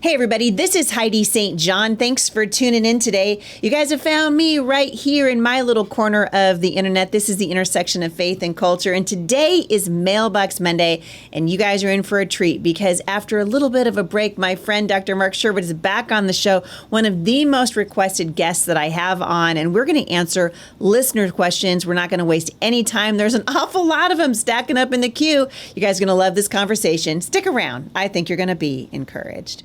Hey everybody, this is Heidi St. John. Thanks for tuning in today. You guys have found me right here in my little corner of the internet. This is the intersection of faith and culture, and today is Mailbox Monday, and you guys are in for a treat because after a little bit of a break, my friend Dr. Mark Sherwood is back on the show, one of the most requested guests that I have on, and we're going to answer listener questions. We're not going to waste any time. There's an awful lot of them stacking up in the queue. You guys are going to love this conversation. Stick around. I think you're going to be encouraged.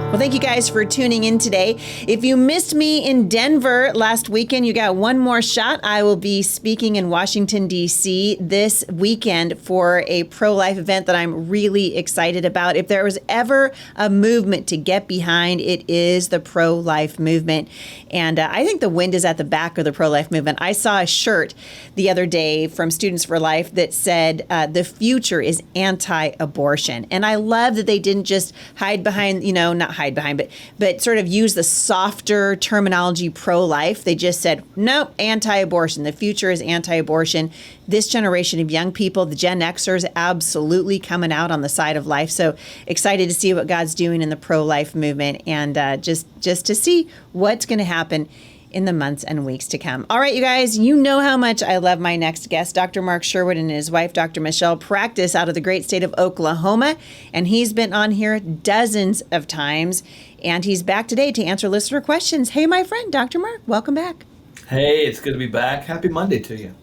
Well, thank you guys for tuning in today. If you missed me in Denver last weekend, you got one more shot. I will be speaking in Washington, D.C. this weekend for a pro-life event that I'm really excited about. If there was ever a movement to get behind, it is the pro-life movement. And I think the wind is at the back of the pro-life movement. I saw a shirt the other day from Students for Life that said, the future is anti-abortion. And I love that they didn't just hide behind, not hide behind, but sort of use the softer terminology pro-life. They just said, nope, anti-abortion. The future is anti-abortion. This generation of young people, the Gen Xers, absolutely coming out on the side of life. So excited to see what God's doing in the pro-life movement and just to see what's going to happen in the months and weeks to come. All right, you guys, you know how much I love my next guest. Dr. Mark Sherwood and his wife, Dr. Michelle, practice out of the great state of Oklahoma, and he's been on here dozens of times, and he's back today to answer listener questions. Hey, my friend, Dr. Mark, welcome back. Hey, it's good to be back. Happy Monday to you.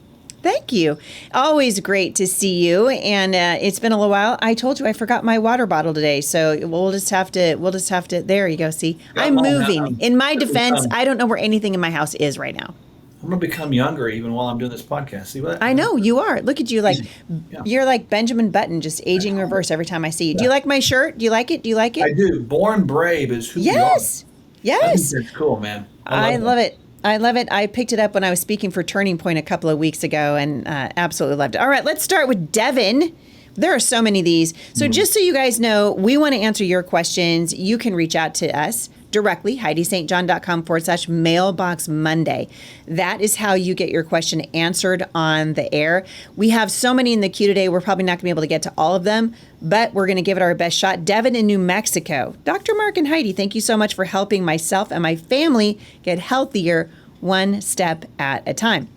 Thank you. Always great to see you. And it's been a little while. I told you I forgot my water bottle today. So we'll just have to, there you go. See, I'm moving. In my defense, I don't know where anything in my house is right now. I'm going to become younger even while I'm doing this podcast. See what? I know you are. Look at you. You're like Benjamin Button, just aging reverse every time I see you. Do you like my shirt? Do you like it? I do. Born brave is who we are. Yes. I think that's cool, man. I love it. I love it. I picked it up when I was speaking for Turning Point a couple of weeks ago and absolutely loved it. All right, let's start with Devin. There are so many of these. So just so you guys know, we want to answer your questions. You can reach out to us directly, HeidiSt.John.com/Mailbox Monday. That is how you get your question answered on the air. We have so many in the queue today, we're probably not going to be able to get to all of them, but we're going to give it our best shot. Devin in New Mexico. Dr. Mark and Heidi, thank you so much for helping myself and my family get healthier one step at a time.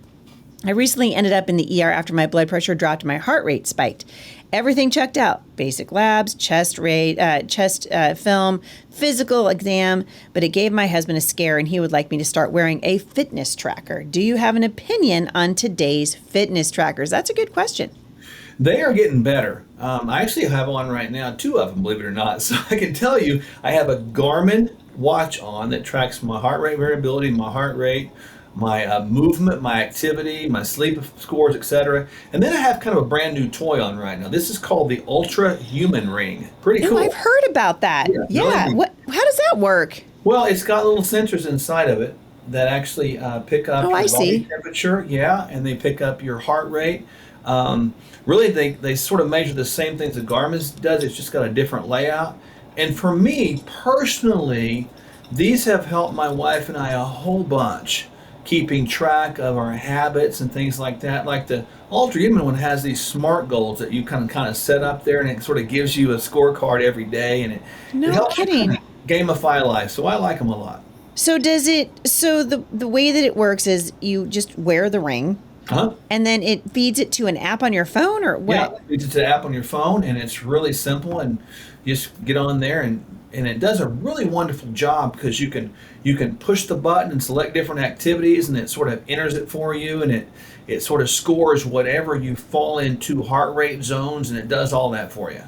I recently ended up in the ER after my blood pressure dropped and my heart rate spiked. Everything checked out, basic labs, chest film, physical exam, but it gave my husband a scare and he would like me to start wearing a fitness tracker. Do you have an opinion on today's fitness trackers? That's a good question. They are getting better. I actually have one right now, 2 of them, believe it or not. So I can tell you, I have a Garmin watch on that tracks my heart rate variability, my heart rate, my movement, my activity, my sleep scores, etc. And then I have kind of a brand new toy on right now. This is called the Ultra Human Ring. Pretty cool. I've heard about that. Yeah. Really. How does that work? Well, it's got little sensors inside of it that actually pick up your body temperature. Yeah, and they pick up your heart rate. Really, they sort of measure the same things that Garmin does. It's just got a different layout. And for me personally, these have helped my wife and I a whole bunch, keeping track of our habits and things like that. Like the Ultra Human one has these SMART goals that you kind of set up there, and it sort of gives you a scorecard every day, and it helps you kind of gamify life. So I like them a lot. So the way that it works is you just wear the ring, and then it feeds it to an app on your phone, or what? Yeah, it feeds it to an app on your phone, and it's really simple, and you just get on there and it does a really wonderful job because you can push the button and select different activities, and it sort of enters it for you, and it sort of scores whatever you fall into heart rate zones, and it does all that for you.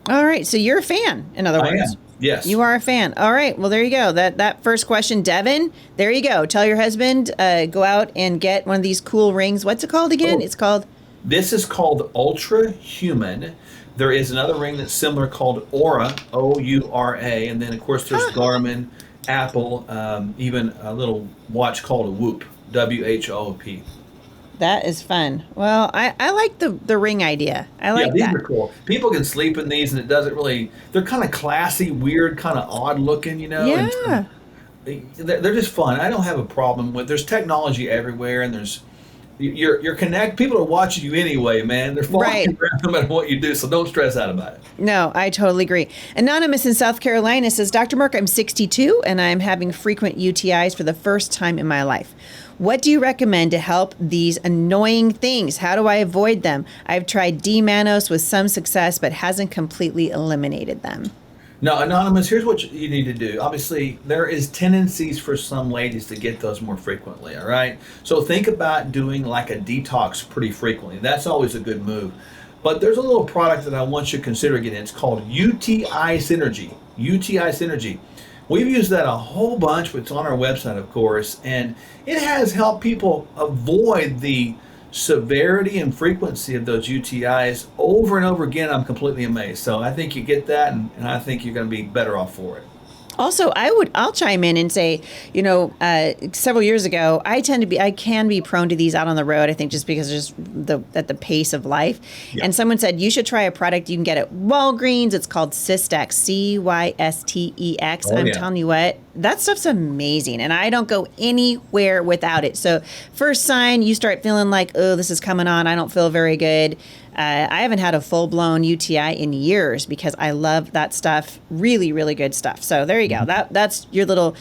All right, so you're a fan, in other words. I am. Yes. You are a fan. All right, well, there you go. That first question, Devin, there you go. Tell your husband, go out and get one of these cool rings. What's it called again? This is called Ultra Human. There is another ring that's similar called Oura, O-U-R-A, and then of course there's Garmin, Apple, even a little watch called a Whoop, W-H-O-O-P. That is fun. Well, I like the ring idea. I like that. Yeah, these are cool. People can sleep in these, and it doesn't really. They're kind of classy, weird, kind of odd looking, you know. Yeah. And they're just fun. I don't have a problem with. There's technology everywhere, and there's you're connect. People are watching you anyway, man. They're following Right. you around no matter what you do. So don't stress out about it. No, I totally agree. Anonymous in South Carolina says, Dr. Mark, I'm 62 and I'm having frequent UTIs for the first time in my life. What do you recommend to help these annoying things? How do I avoid them? I've tried D-mannose with some success, but hasn't completely eliminated them. Now, Anonymous, here's what you need to do. Obviously, there is tendencies for some ladies to get those more frequently, all right? So think about doing like a detox pretty frequently. That's always a good move. But there's a little product that I want you to consider getting. It's called UTI Synergy. UTI Synergy. We've used that a whole bunch. It's on our website, of course, and it has helped people avoid the severity and frequency of those UTIs over and over again. I'm completely amazed. So I think you get that, and I think you're going to be better off for it. Also, I'll chime in and say, several years ago, I can be prone to these out on the road. I think just because at the pace of life. Yeah. And someone said, you should try a product you can get at Walgreens. It's called Cystex, Cystex. Oh, I'm yeah. telling you what, that stuff's amazing. And I don't go anywhere without it. So first sign, you start feeling like, oh, this is coming on. I don't feel very good. I haven't had a full-blown UTI in years because I love that stuff. Really, really good stuff. So there you go. That's your little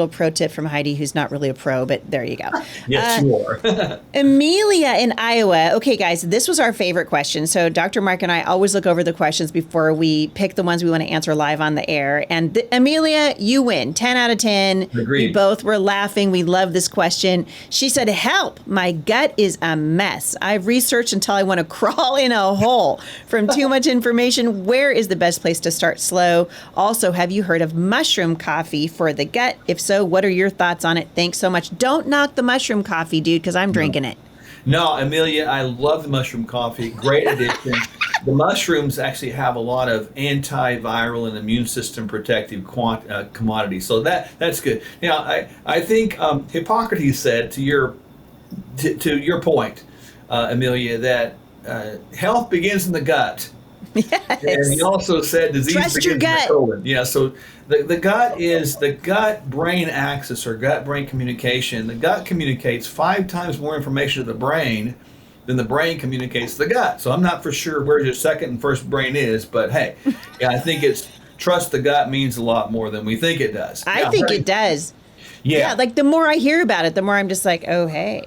pro tip from Heidi, who's not really a pro, but there you go. Yes, you are. Amelia in Iowa. Okay, guys, this was our favorite question. So Dr. Mark and I always look over the questions before we pick the ones we want to answer live on the air. And Amelia, you win. 10 out of 10. Agreed. We both were laughing. We love this question. She said, help, my gut is a mess. I've researched until I want to crawl in a hole from too much information. Where is the best place to start slow? Also, have you heard of mushroom coffee for the gut? If so, what are your thoughts on it? Thanks so much. Don't knock the mushroom coffee, dude, because I'm drinking it. No, Amelia, I love the mushroom coffee. Great addition. The mushrooms actually have a lot of antiviral and immune system protective commodities, so that's good. Now, I think Hippocrates said to your point, Amelia, that health begins in the gut. Yes. And he also said disease Trust your begins in the gut. colon. Yeah, so the gut is the gut-brain axis, or gut-brain communication. The gut communicates 5 times more information to the brain than the brain communicates to the gut. So I'm not for sure where your second and first brain is, but hey, yeah, I think it's trust the gut means a lot more than we think it does. I think it does. Yeah. Like the more I hear about it, the more I'm just like, oh, hey,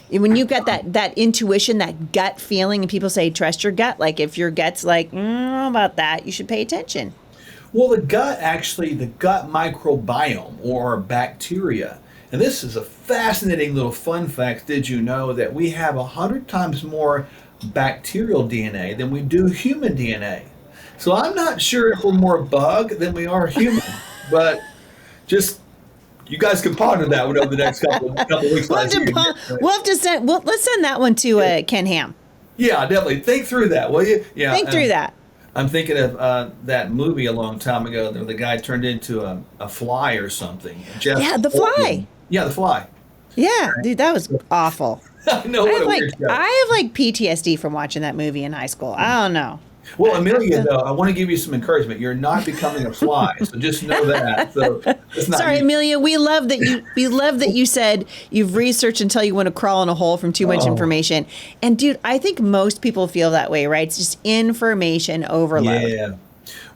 when you've got that intuition, that gut feeling, and people say, trust your gut. Like if your gut's like, I don't know about that, you should pay attention. Well, the gut microbiome, or bacteria, and this is a fascinating little fun fact. Did you know that we have 100 times more bacterial DNA than we do human DNA? So I'm not sure if we're more bug than we are human, but just you guys can ponder that one over the next couple weeks. Let's send that one to Ken Ham. Yeah, definitely. Think through that, will you? Yeah. Think through that. I'm thinking of that movie a long time ago where the guy turned into a fly or something. The Fly. Yeah, The Fly. Yeah, dude, that was awful. I know. I have PTSD from watching that movie in high school. I don't know. Well, Amelia, though, I want to give you some encouragement. You're not becoming a fly, so just know that. So it's not. Sorry, Amelia. We love that you said you've researched until you want to crawl in a hole from too much information. And dude, I think most people feel that way, right? It's just information overload. Yeah.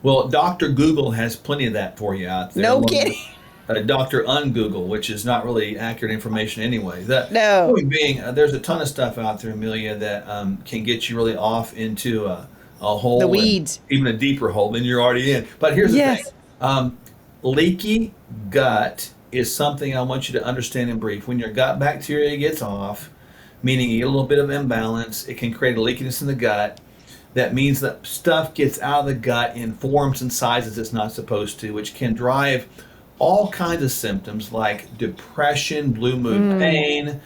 Well, Dr. Google has plenty of that for you out there. No kidding. Dr. Ungoogle, which is not really accurate information anyway. No. Point being, there's a ton of stuff out there, Amelia, that can get you really off into a hole, the weeds, even a deeper hole than you're already in. But here's the thing: leaky gut is something I want you to understand in brief. When your gut bacteria gets off, meaning you get a little bit of imbalance, it can create a leakiness in the gut. That means that stuff gets out of the gut in forms and sizes it's not supposed to, which can drive all kinds of symptoms like depression, blue mood pain,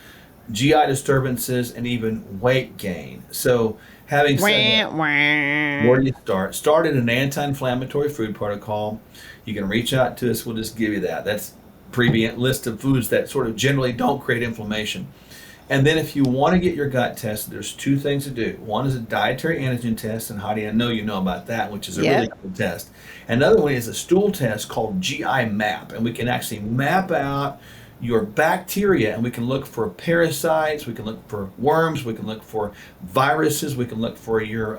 GI disturbances, and even weight gain. So having said that, where do you start? Start at an anti-inflammatory food protocol. You can reach out to us. We'll just give you that. That's a previous list of foods that sort of generally don't create inflammation. And then if you want to get your gut tested, there's 2 things to do. One is a dietary antigen test, and Heidi, I know you know about that, which is a really good test. Another one is a stool test called GI Map, and we can actually map out your bacteria, and we can look for parasites, we can look for worms, we can look for viruses, we can look for your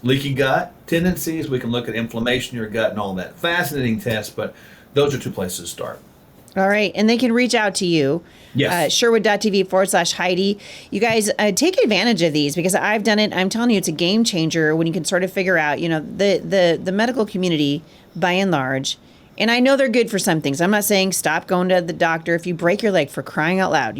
leaky gut tendencies, we can look at inflammation in your gut and all that. Fascinating test, but those are 2 places to start. All right. And they can reach out to you. Yes. Sherwood.tv/Heidi. You guys take advantage of these because I've done it. I'm telling you, it's a game changer when you can sort of figure out, the medical community by and large. And I know they're good for some things. I'm not saying stop going to the doctor. If you break your leg, for crying out loud,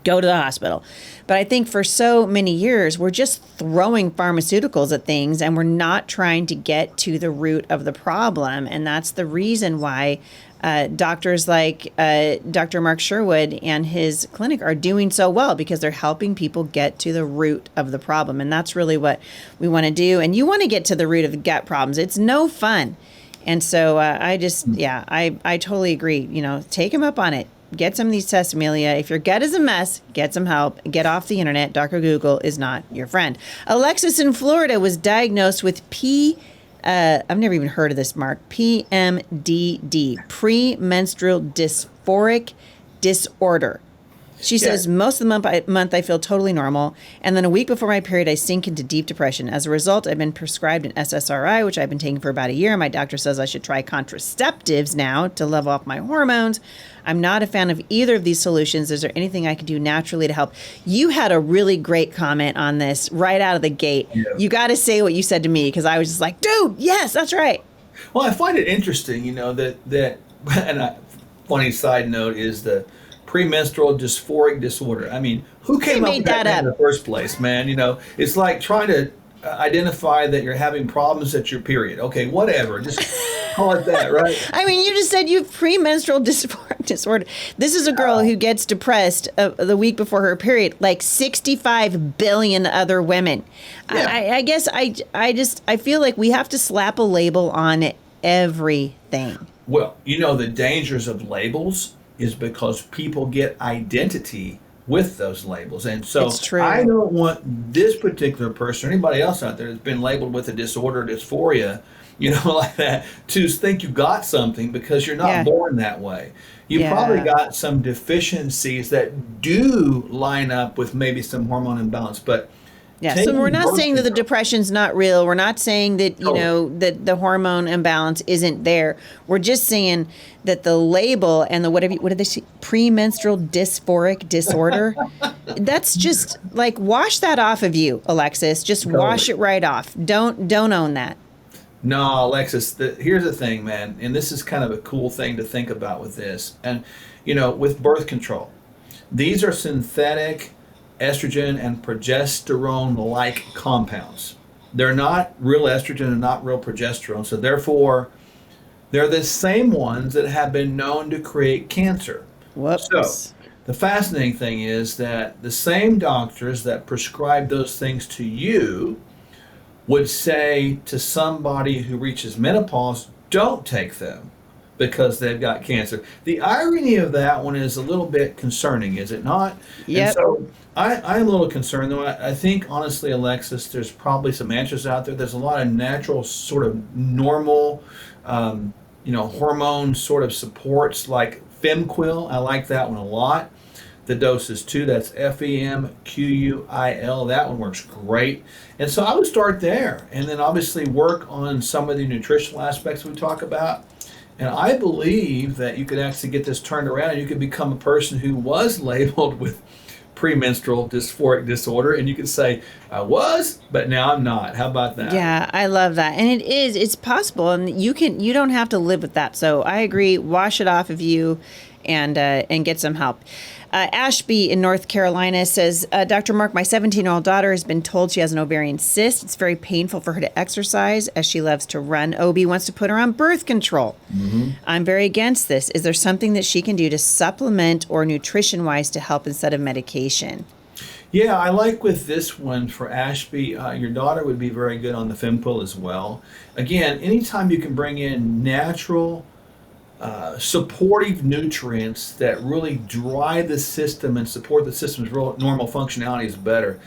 go to the hospital. But I think for so many years, we're just throwing pharmaceuticals at things and we're not trying to get to the root of the problem. And that's the reason why doctors like Dr. Mark Sherwood and his clinic are doing so well, because they're helping people get to the root of the problem. And that's really what we want to do. And you want to get to the root of the gut problems. It's no fun. And so I totally agree. Take him up on it. Get some of these tests, Amelia. If your gut is a mess, get some help. Get off the internet. Dr. Google is not your friend. Alexis in Florida was diagnosed with I've never even heard of this, Mark. PMDD, premenstrual dysphoric disorder. She says, most of the month I feel totally normal, and then a week before my period, I sink into deep depression. As a result, I've been prescribed an SSRI, which I've been taking for about a year. My doctor says I should try contraceptives now to level off my hormones. I'm not a fan of either of these solutions. Is there anything I can do naturally to help? You had a really great comment on this right out of the gate. Yeah. You got to say what you said to me, because I was just like, dude, yes, that's right. Well, I find it interesting, that and a funny side note is the premenstrual dysphoric disorder. I mean, who came up with that in the first place, man? It's like trying to identify that you're having problems at your period. Okay, whatever. Just call it that, right? I mean, you just said you have premenstrural dysphoric disorder. This is a girl who gets depressed the week before her period, like 65 billion other women. Yeah. I guess I feel like we have to slap a label on everything. Well, the dangers of labels is because people get identity with those labels. And so I don't want this particular person or anybody else out there that's been labeled with a disorder, dysphoria, like that, to think you got something, because you're not born that way. You probably got some deficiencies that do line up with maybe some hormone imbalance, but so we're not saying that the depression's not real. We're not saying that, that the hormone imbalance isn't there. We're just saying that the label and the what did they say? Premenstrual dysphoric disorder. That's just like, wash that off of you, Alexis. Just wash it right off. Don't own that. No, Alexis, here's the thing, man. And this is kind of a cool thing to think about with this. And, with birth control, these are synthetic estrogen and progesterone-like compounds. They're not real estrogen and not real progesterone, so therefore they're the same ones that have been known to create cancer. Whoops. So the fascinating thing is that the same doctors that prescribe those things to you would say to somebody who reaches menopause, don't take them because they've got cancer. The irony of that one is a little bit concerning, is it not? Yep. And so I'm a little concerned, though. I think, honestly, Alexis, there's probably some answers out there. There's a lot of natural, sort of normal, hormone sort of supports, like Femquil. I like that one a lot. The dose is 2. That's FEMQUIL. That one works great. And so I would start there, and then obviously work on some of the nutritional aspects we talk about. And I believe that you could actually get this turned around, and you could become a person who was labeled with premenstrual dysphoric disorder, and you could say, I was, but now I'm not. How about that? Yeah, I love that. And it's possible, and you don't have to live with that. So I agree, wash it off of you and get some help. Ashby in North Carolina says, Dr. Mark, my 17-year-old daughter has been told she has an ovarian cyst. It's very painful for her to exercise as she loves to run. OB wants to put her on birth control. Mm-hmm. I'm very against this. Is there something that she can do to supplement or nutrition-wise to help instead of medication? Yeah, I like with this one for Ashby, your daughter would be very good on the Femquil as well. Again, anytime you can bring in natural supportive nutrients that really drive the system and support the system's real normal functionality is better.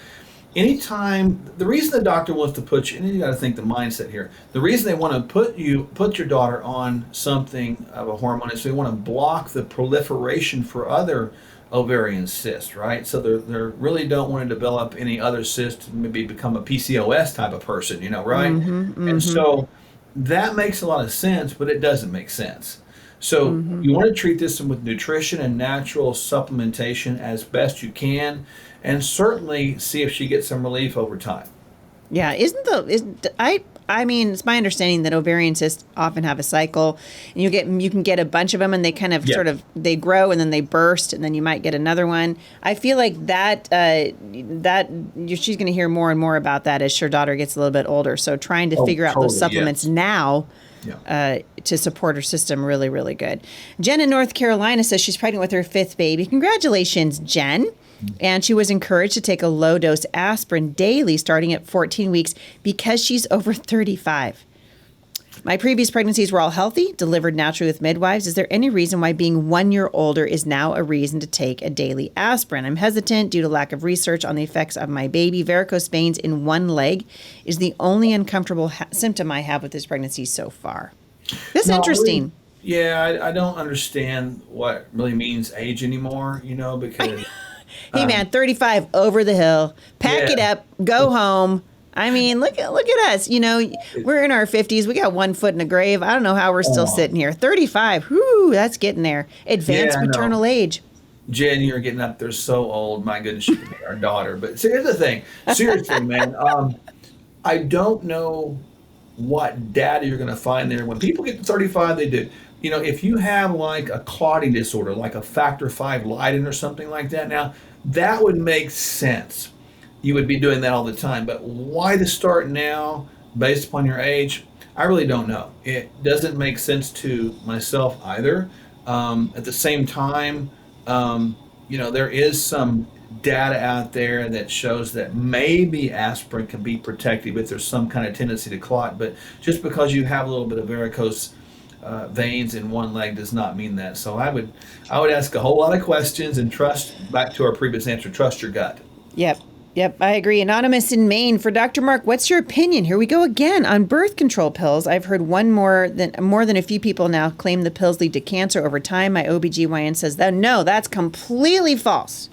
anytime, the reason the doctor wants to put you, and you got to think the mindset here. The reason they want to put your daughter on something of a hormone is they want to block the proliferation for other ovarian cysts, right? So they really don't want to develop any other cysts, maybe become a PCOS type of person, right? And so that makes a lot of sense, but it doesn't make sense. So you want to treat this with nutrition and natural supplementation as best you can, and certainly see if she gets some relief over time. Yeah, I mean, it's my understanding that ovarian cysts often have a cycle, and you can get a bunch of them, and they kind of they grow and then they burst, and then you might get another one. I feel like she's going to hear more and more about that as her daughter gets a little bit older. So trying to figure out those supplements now. To support her system, really, really good. Jen in North Carolina says she's pregnant with her 5th baby. Congratulations, Jen. And she was encouraged to take a low-dose aspirin daily starting at 14 weeks because she's over 35. My previous pregnancies were all healthy, delivered naturally with midwives. Is there any reason why being 1 year older is now a reason to take a daily aspirin? I'm hesitant due to lack of research on the effects of my baby. Varicose veins in one leg is the only uncomfortable symptom I have with this pregnancy so far. This is interesting. I don't understand what really means age anymore, because... Hey, man, 35, over the hill. Pack it up, go home. I mean, look at us. We're in our 50s. We got 1 foot in the grave. I don't know how we're still sitting here. 35, whoo, that's getting there. Advanced maternal age. Jen, you're getting up there so old. My goodness, you could be our daughter. But so here's the thing. Seriously, man, I don't know what data you're going to find there. When people get to 35, they do. If you have like a clotting disorder, like a factor V Leiden or something like that, now that would make sense. You would be doing that all the time. But why to start now based upon your age? I really don't know. It doesn't make sense to myself either. At the same time, there is some data out there that shows that maybe aspirin can be protective if there's some kind of tendency to clot. But just because you have a little bit of varicose veins in one leg does not mean that. So I would ask a whole lot of questions and trust, back to our previous answer, trust your gut. Yep, I agree. Anonymous in Maine, for Dr. Mark, what's your opinion? Here we go again on birth control pills. I've heard more than a few people now claim the pills lead to cancer over time. My OBGYN says that no, that's completely false.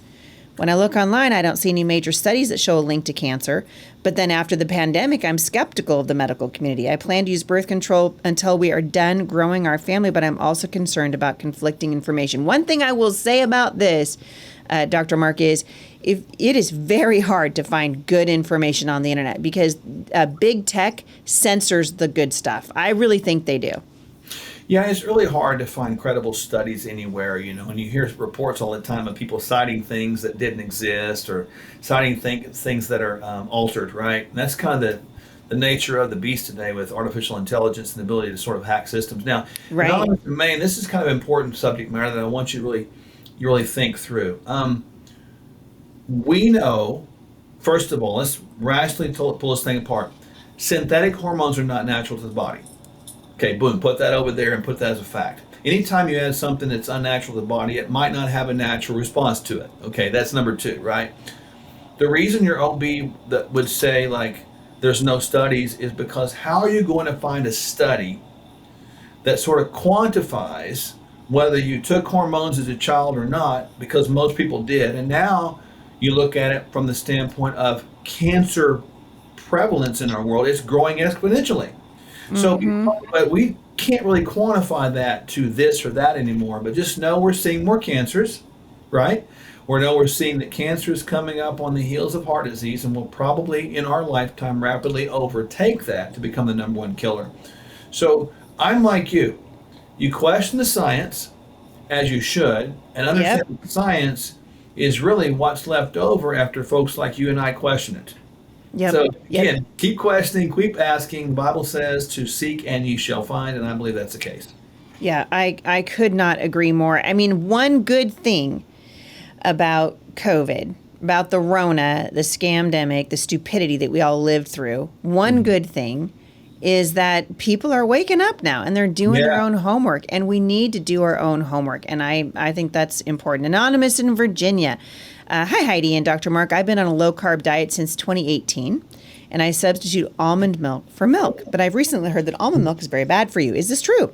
When I look online, I don't see any major studies that show a link to cancer. But then after the pandemic, I'm skeptical of the medical community. I plan to use birth control until we are done growing our family, but I'm also concerned about conflicting information. One thing I will say about this, Dr. Mark, is if it is very hard to find good information on the internet because big tech censors the good stuff. I really think they do. Yeah, it's really hard to find credible studies anywhere, and you hear reports all the time of people citing things that didn't exist or citing things that are altered, right? And that's kind of the nature of the beast today with artificial intelligence and the ability to sort of hack systems. Now, in Maine, this is kind of important subject matter that I want you to really think through. We know, first of all, let's rationally pull this thing apart. Synthetic hormones are not natural to the body. Okay, boom, put that over there and put that as a fact. Anytime you add something that's unnatural to the body, it might not have a natural response to it. Okay, that's number 2, right? The reason your OB that would say, like, there's no studies is because how are you going to find a study that sort of quantifies whether you took hormones as a child or not, because most people did, and now you look at it from the standpoint of cancer prevalence in our world, it's growing exponentially. So, but we can't really quantify that to this or that anymore, but just know we're seeing more cancers, right? We're seeing that cancer is coming up on the heels of heart disease and will probably in our lifetime rapidly overtake that to become the number 1 killer. So I'm like you. You question the science, as you should, and understand that science is really what's left over after folks like you and I question it. So again, keep questioning, keep asking. The Bible says to seek and ye shall find, and I believe that's the case. Yeah, I could not agree more. I mean, one good thing about COVID, about the Rona, the scamdemic, the stupidity that we all lived through, one good thing is that people are waking up now and they're doing their own homework, and we need to do our own homework. And I think that's important. Anonymous in Virginia. Hi, Heidi and Dr. Mark. I've been on a low-carb diet since 2018, and I substitute almond milk for milk. But I've recently heard that almond milk is very bad for you. Is this true?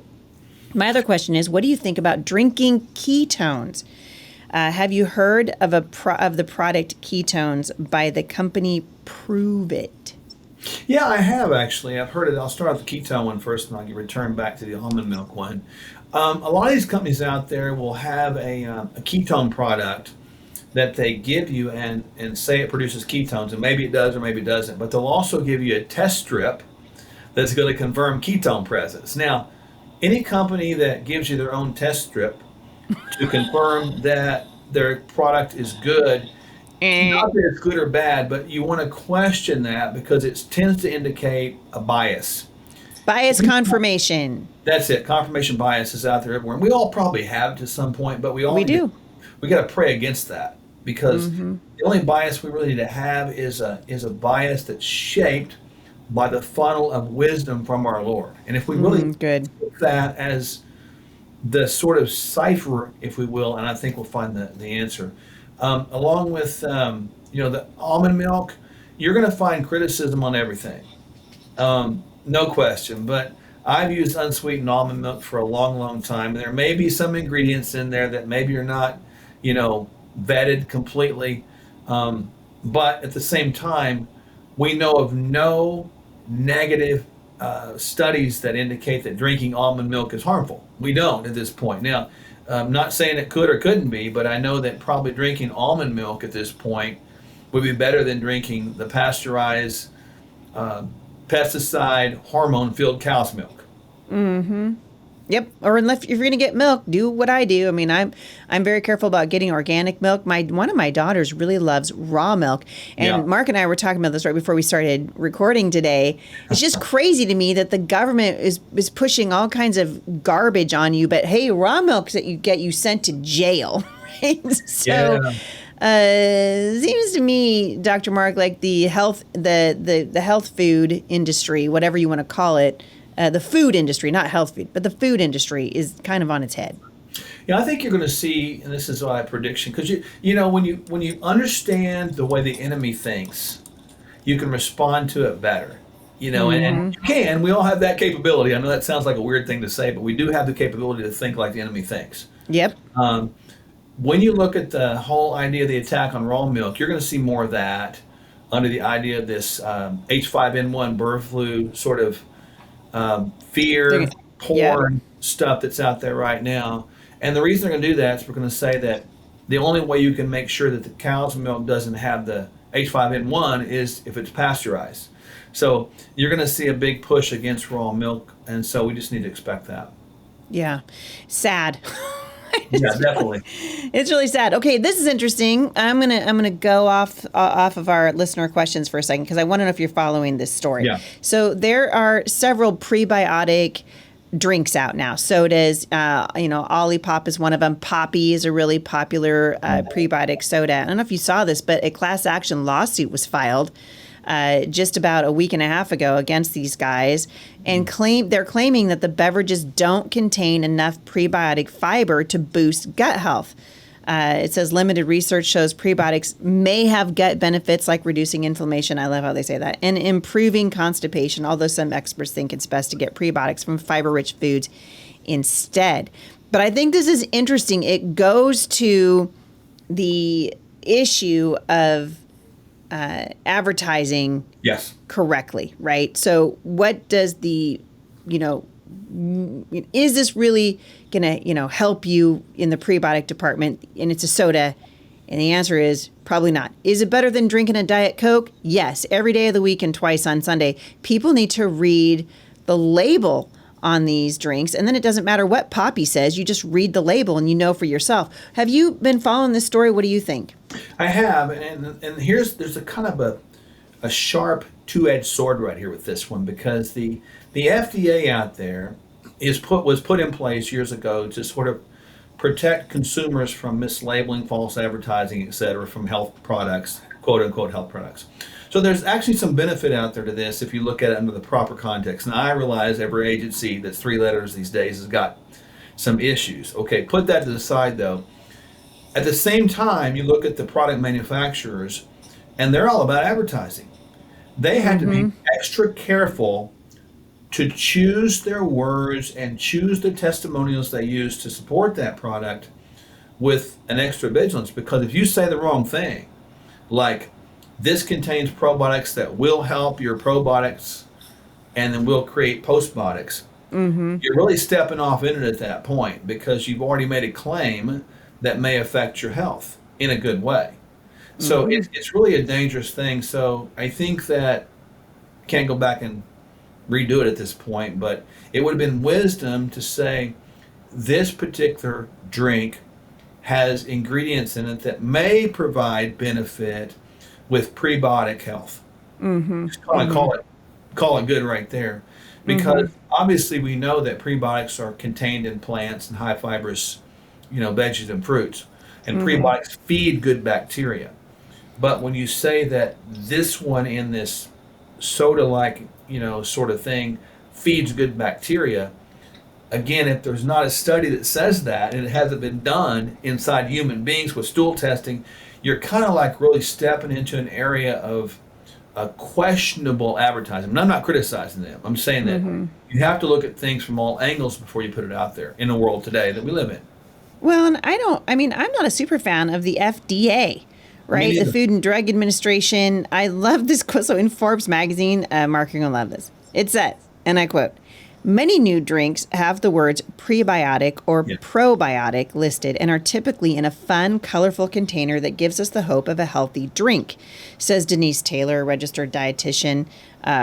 My other question is, what do you think about drinking ketones? Have you heard of the product ketones by the company Prove It? Yeah, I have actually. I've heard it. I'll start with the ketone one first, and I'll return back to the almond milk one. A lot of these companies out there will have a ketone product that they give you and say it produces ketones, and maybe it does or maybe it doesn't. But they'll also give you a test strip that's going to confirm ketone presence. Now, any company that gives you their own test strip to confirm that their product is good, not that it's good or bad, but you want to question that because it tends to indicate a bias. Bias confirmation. That's it. Confirmation bias is out there everywhere. And we all probably have it to some point, but we got to pray against that because the only bias we really need to have is a bias that's shaped by the funnel of wisdom from our Lord. And if we really take that as the sort of cipher, if we will, and I think we'll find the answer. Along with the almond milk, you're going to find criticism on everything, no question. But I've used unsweetened almond milk for a long, long time, and there may be some ingredients in there that maybe are not, vetted completely. But at the same time, we know of no negative studies that indicate that drinking almond milk is harmful. We don't at this point. Now, I'm not saying it could or couldn't be, but I know that probably drinking almond milk at this point would be better than drinking the pasteurized, pesticide, hormone-filled cow's milk. Yep. Or if you're going to get milk, do what I do. I mean, I'm very careful about getting organic milk. One of my daughters really loves raw milk. And Mark and I were talking about this right before we started recording today. It's just crazy to me that the government is pushing all kinds of garbage on you. But hey, raw milk that you get, you sent to jail. Right? So seems to me, Dr. Mark, like the health food industry, whatever you want to call it, the food industry, not health food, but the food industry is kind of on its head. Yeah, I think you're going to see, and this is my prediction, because when you understand the way the enemy thinks, you can respond to it better. And you can. We all have that capability. I know that sounds like a weird thing to say, but we do have the capability to think like the enemy thinks. Yep. When you look at the whole idea of the attack on raw milk, you're going to see more of that under the idea of this H5N1 bird flu sort of fear, porn stuff that's out there right now. And the reason they're going to do that is we're going to say that the only way you can make sure that the cow's milk doesn't have the H5N1 is if it's pasteurized. So you're going to see a big push against raw milk, and so we just need to expect that. Yeah. Sad. Yeah, definitely. It's really sad. Okay, this is interesting. I'm gonna go off of our listener questions for a second because I want to know if you're following this story. Yeah. So there are several prebiotic drinks out now. Sodas, Olipop is one of them. Poppy is a really popular prebiotic soda. I don't know if you saw this, but a class action lawsuit was filed just about a week and a half ago against these guys, and they're claiming that the beverages don't contain enough prebiotic fiber to boost gut health. It says limited research shows prebiotics may have gut benefits like reducing inflammation. I love how they say that. And improving constipation, although some experts think it's best to get prebiotics from fiber-rich foods instead. But I think this is interesting. It goes to the issue of advertising correctly, right? So what does is this really going to, help you in the prebiotic department? And it's a soda. And the answer is probably not. Is it better than drinking a Diet Coke? Yes. Every day of the week and twice on Sunday. People need to read the label on these drinks. And then it doesn't matter what Poppy says. You just read the label and you know for yourself. Have you been following this story? What do you think? I have. And there's a kind of a sharp two-edged sword right here with this one, because the FDA out there was put in place years ago to sort of protect consumers from mislabeling, false advertising, et cetera, from health products, quote unquote health products. So there's actually some benefit out there to this if you look at it under the proper context. Now I realize every agency that's 3 letters these days has got some issues. Okay, put that to the side though. At the same time, you look at the product manufacturers, and they're all about advertising. They had to be extra careful to choose their words and choose the testimonials they use to support that product with an extra vigilance. Because if you say the wrong thing, like this contains probiotics that will help your probiotics and then will create postbiotics, you're really stepping off in it at that point because you've already made a claim that may affect your health in a good way. So it's really a dangerous thing. So I think that can't go back and redo it at this point, but it would have been wisdom to say this particular drink has ingredients in it that may provide benefit with prebiotic health. Just call it good right there, because obviously we know that prebiotics are contained in plants and high fibrous, veggies and fruits, and prebiotics feed good bacteria. But when you say that this one in this soda-like, sort of thing feeds good bacteria, again, if there's not a study that says that and it hasn't been done inside human beings with stool testing, you're kind of like really stepping into an area of questionable advertising. And I'm not criticizing them. I'm saying that you have to look at things from all angles before you put it out there in the world today that we live in. Well, and I'm not a super fan of the FDA. Right? The Food and Drug Administration. I love this quote. So in Forbes magazine, Mark, you're going to love this. It says, and I quote, many new drinks have the words prebiotic or probiotic listed and are typically in a fun, colorful container that gives us the hope of a healthy drink, says Denise Taylor, a registered dietitian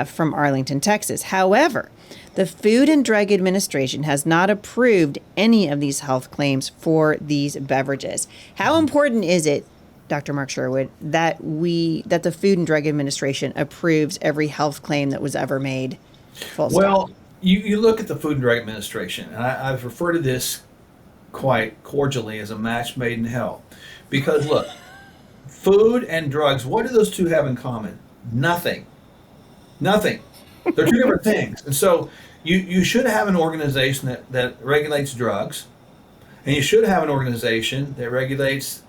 from Arlington, Texas. However, the Food and Drug Administration has not approved any of these health claims for these beverages. How important is it, Dr. Mark Sherwood, that the Food and Drug Administration approves every health claim that was ever made? Well, you look at the Food and Drug Administration, and I've referred to this quite cordially as a match made in hell. Because look, food and drugs, what do those two have in common? Nothing. They're two different things. And so you should have an organization that regulates drugs, and you should have an organization that regulates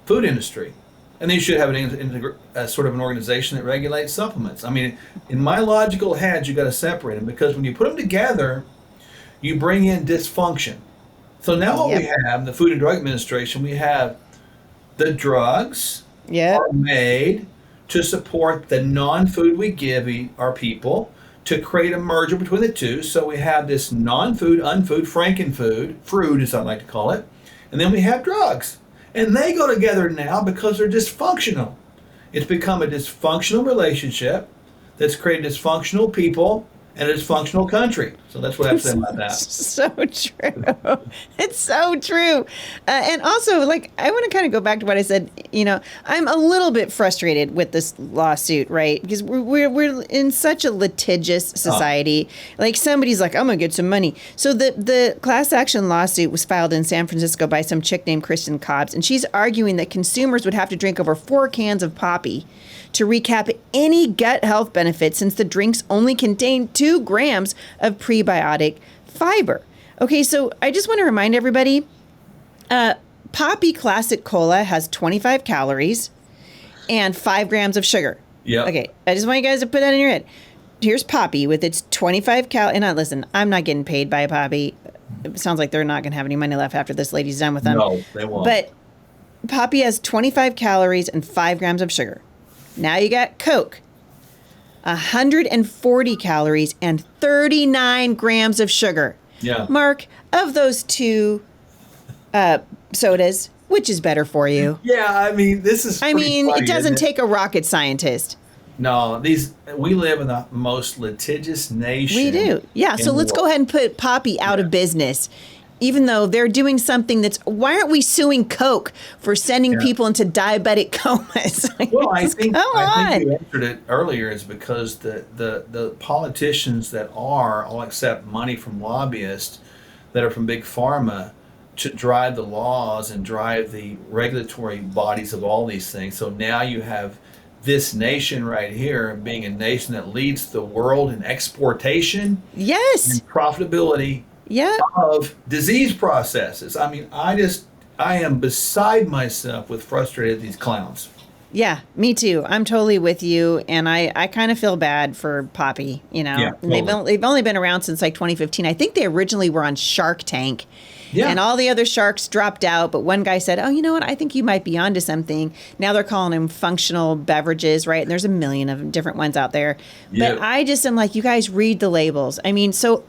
food industry, and then you should have a sort of an organization that regulates supplements. I mean, in my logical head, you got to separate them, because when you put them together, you bring in dysfunction. So now what we have, the Food and Drug Administration, we have the drugs are made to support the non-food we give our people to create a merger between the two. So we have this non-food, unfood, frankenfood, fruit as I like to call it, and then we have drugs. And they go together now because they're dysfunctional. It's become a dysfunctional relationship that's created dysfunctional people and a dysfunctional country. So that's what I have to say about that. So true. It's so true. And also, I want to kind of go back to what I said. I'm a little bit frustrated with this lawsuit, right? Because we're in such a litigious society. Somebody's like, I'm going to get some money. So the class action lawsuit was filed in San Francisco by some chick named Kristen Cobbs, and she's arguing that consumers would have to drink over 4 cans of Poppy to recap any gut health benefits, since the drinks only contain 2 grams of prebiotic fiber. Okay, so I just want to remind everybody, Poppy Classic Cola has 25 calories and 5 grams of sugar. Yeah. Okay, I just want you guys to put that in your head. Here's Poppy with its 25 and listen, I'm not getting paid by Poppy. It sounds like they're not going to have any money left after this lady's done with them. No, they won't. But Poppy has 25 calories and 5 grams of sugar. Now you got Coke, 140 calories and 39 grams of sugar. Yeah. Mark, of those 2 sodas, which is better for you? Yeah, I mean, this is funny, it doesn't take a rocket scientist. No, we live in the most litigious nation. We do. Yeah, so let's go ahead and put Poppy out of business. Even though they're doing something why aren't we suing Coke for sending people into diabetic comas? Well, I think you answered it earlier, is because the politicians that all accept money from lobbyists that are from big pharma to drive the laws and drive the regulatory bodies of all these things. So now you have this nation right here being a nation that leads the world in exportation, yes, and profitability, of disease processes. I mean, I am beside myself with frustrated these clowns. Yeah, me too. I'm totally with you, and I kind of feel bad for Poppy. Yeah, They've only been around since like 2015. I think they originally were on Shark Tank, Yeah. and all the other sharks dropped out. But one guy said, "Oh, you know what? I think you might be onto something." Now they're calling them functional beverages, right? And there's a million of different ones out there. But Yeah. I just am like, you guys read the labels. I mean, so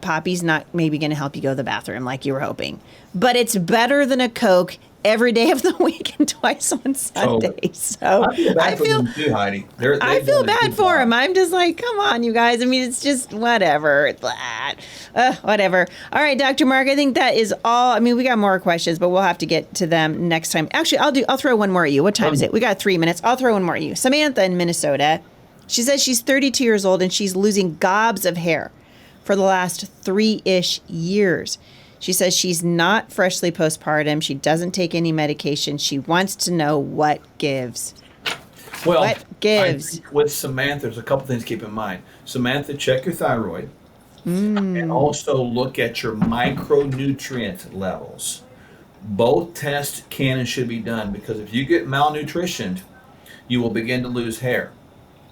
Poppy's not maybe going to help you go to the bathroom like you were hoping, but it's better than a Coke every day of the week and twice on Sunday. So I feel bad for them too, Heidi. I feel bad for him. I'm just like, come on, you guys. I mean, it's just whatever. Whatever. All right, Dr. Mark, I think that is all. I mean, we got more questions, but we'll have to get to them next time. Actually, I'll throw one more at you. What time is it? We got 3 minutes. I'll throw one more at you. Samantha in Minnesota. She says she's 32 years old and she's losing gobs of hair for the last 3-ish years. She says she's not freshly postpartum. She doesn't take any medication. She wants to know what gives. Well, what gives? I think with Samantha, there's a couple things to keep in mind. Samantha, check your thyroid. And also look at your micronutrient levels. Both tests can and should be done, because if you get malnutritioned, you will begin to lose hair.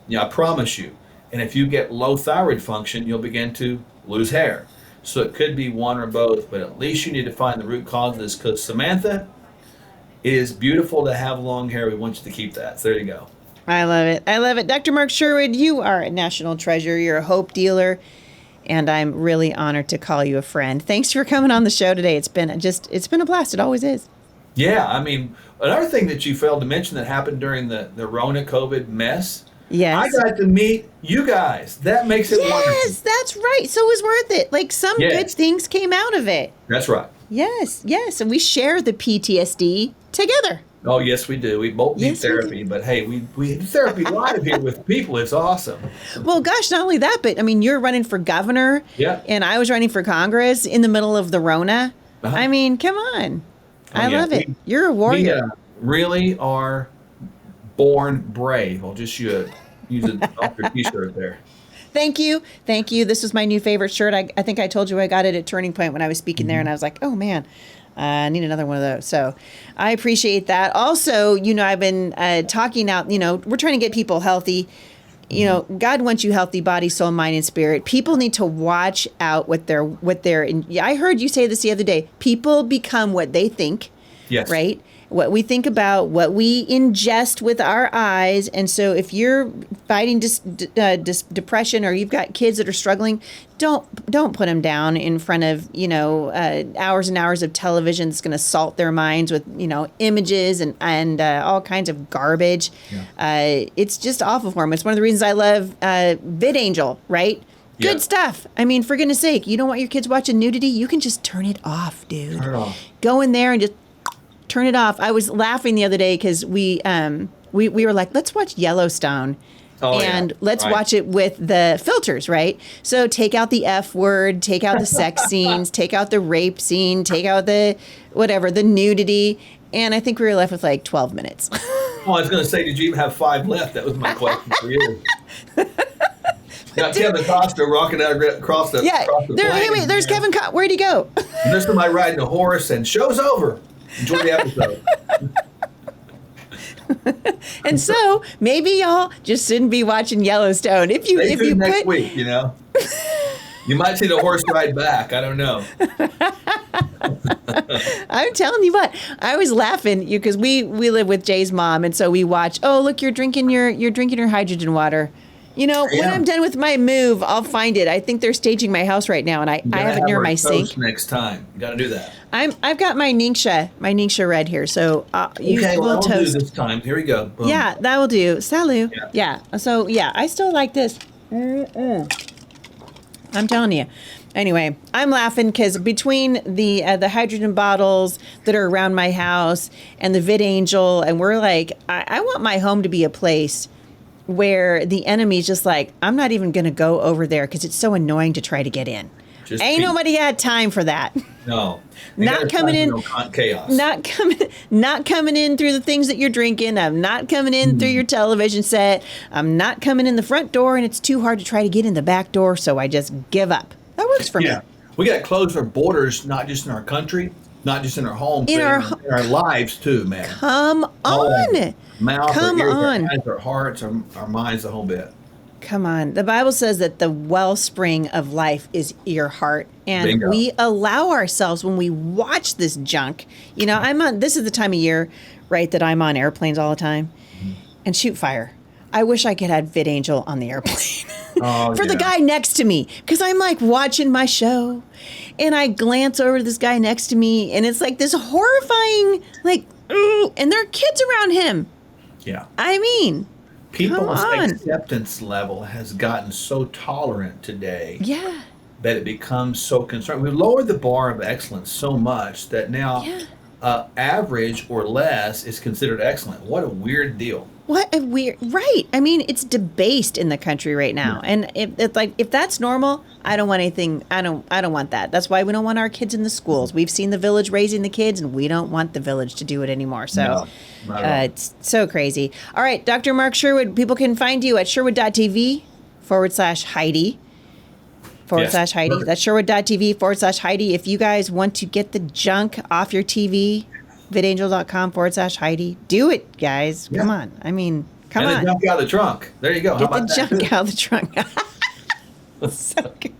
Yeah, I promise you. And if you get low thyroid function, you'll begin to lose hair. So it could be one or both, but at least you need to find the root cause of this, because Samantha, it is beautiful to have long hair. We want you to keep that. So there you go. I love it. I love it. Dr. Mark Sherwood, you are a national treasure. You're a hope dealer, and I'm really honored to call you a friend. Thanks for coming on the show today. It's been a blast. It always is. Yeah, I mean, another thing that you failed to mention that happened during the Rona COVID mess. Yes. I got to meet you guys. That makes it wonderful. Yes, that's right. So it was worth it. Like some good things came out of it. That's right. Yes. And we share the PTSD together. Oh, yes, we do. We both need therapy, but hey, we do therapy live here with people. It's awesome. Well, gosh, not only that, but I mean, you're running for governor. Yeah. And I was running for Congress in the middle of the Rona. Uh-huh. I mean, come on. I love it. You're a warrior. We really are born brave. I'll just use it off your t-shirt there. Thank you. This was my new favorite shirt. I think I told you I got it at Turning Point when I was speaking there, and I was like, oh man, I need another one of those. So I appreciate that. Also, I've been talking out, we're trying to get people healthy. God wants you healthy, body, soul, mind, and spirit. People need to watch out what they're. I heard you say this the other day. People become what they think. Yes. Right. What we think about, what we ingest with our eyes. And so if you're fighting depression, or you've got kids that are struggling, don't put them down in front of, hours and hours of television that's going to salt their minds with, images and all kinds of garbage. Yeah. It's just awful for them. It's one of the reasons I love VidAngel, right? Good stuff. I mean, for goodness sake, you don't want your kids watching nudity? You can just turn it off, dude. Turn it off. Go in there and just turn it off. I was laughing the other day because we were like, let's watch Yellowstone. Let's watch it with the filters, right? So take out the F word, take out the sex scenes, take out the rape scene, take out the nudity. And I think we were left with like 12 minutes. Oh, I was going to say, did you even have 5 left? That was my question for you. Got Kevin Costner rocking out across the wait, there's Kevin Costner. Where'd he go? There's somebody riding a horse, and show's over. Enjoy the episode. And so maybe y'all just shouldn't be watching Yellowstone. If you next week, you might see the horse ride back. I don't know. I'm telling you what, I was laughing because we live with Jay's mom, and so we watch. Oh, look, you're drinking your hydrogen water. When I'm done with my move, I'll find it. I think they're staging my house right now, and I have it near my sink. Next time, you got to do that. I've got my Ningxia red here, so use a little toast. Do this time. Here we go. Boom. Yeah, that will do. Salut. Yeah. So I still like this. I'm telling you. Anyway, I'm laughing because between the hydrogen bottles that are around my house and the VidAngel, and we're like, I want my home to be a place where the enemy's just like, I'm not even going to go over there because it's so annoying to try to get in. Ain't nobody had time for that. No. Not coming in. Chaos. Not coming in through the things that you're drinking. I'm not coming in through your television set. I'm not coming in the front door, and it's too hard to try to get in the back door, so I just give up. That works for me. We got to close our borders, not just in our country, Not just in our homes, In but our in our lives too, man. Come All of on. it. Mouth, Come our ears, on. our eyes, our hearts, our minds, the whole bit. Come on. The Bible says that the wellspring of life is your heart. And Bingo. we allow ourselves when we watch this junk. You know, this is the time of year, right, that I'm on airplanes all the time. And shoot fire. I wish I could have VidAngel on the airplane for the guy next to me. Because I'm like watching my show and I glance over to this guy next to me and it's like this horrifying, like, ooh, and there are kids around him. Yeah. I mean, people's come on. acceptance level has gotten so tolerant today. Yeah. That it becomes so concerned. We've lowered the bar of excellence so much that now average or less is considered excellent. What a weird deal. What a weird, right. I mean, it's debased in the country right now. And if that's normal, I don't want anything. I don't want that. That's why we don't want our kids in the schools. We've seen the village raising the kids and we don't want the village to do it anymore. So it's so crazy. All right. Dr. Mark Sherwood, people can find you at sherwood.tv/Heidi. /Heidi. That's sherwood.tv/Heidi. If you guys want to get the junk off your TV, vidangel.com/Heidi. Do it, guys. Come on. I mean, come on. Get the junk out of the trunk. There you go. Get the junk out of the trunk. So good.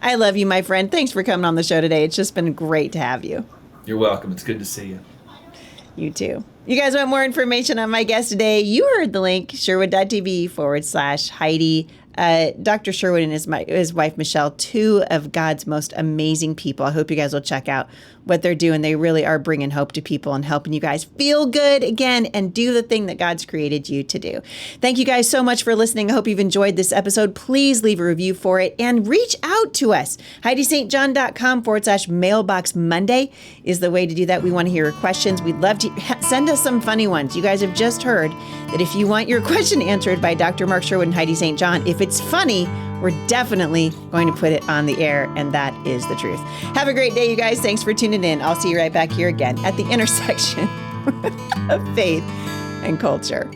I love you, my friend. Thanks for coming on the show today. It's just been great to have you. You're welcome. It's good to see you. You too. You guys want more information on my guest today? You heard the link, sherwood.tv/Heidi. Dr. Sherwood and his wife, Michelle, two of God's most amazing people. I hope you guys will check out what they're doing. They really are bringing hope to people and helping you guys feel good again and do the thing that God's created you to do. Thank you guys so much for listening. I hope you've enjoyed this episode. Please leave a review for it and reach out to us. HeidiSt.John.com/Mailbox Monday is the way to do that. We want to hear your questions. We'd love to send us some funny ones. You guys have just heard that if you want your question answered by Dr. Mark Sherwood and Heidi St. John, if it's funny, we're definitely going to put it on the air, and that is the truth. Have a great day, you guys. Thanks for tuning in. I'll see you right back here again at the intersection of faith and culture.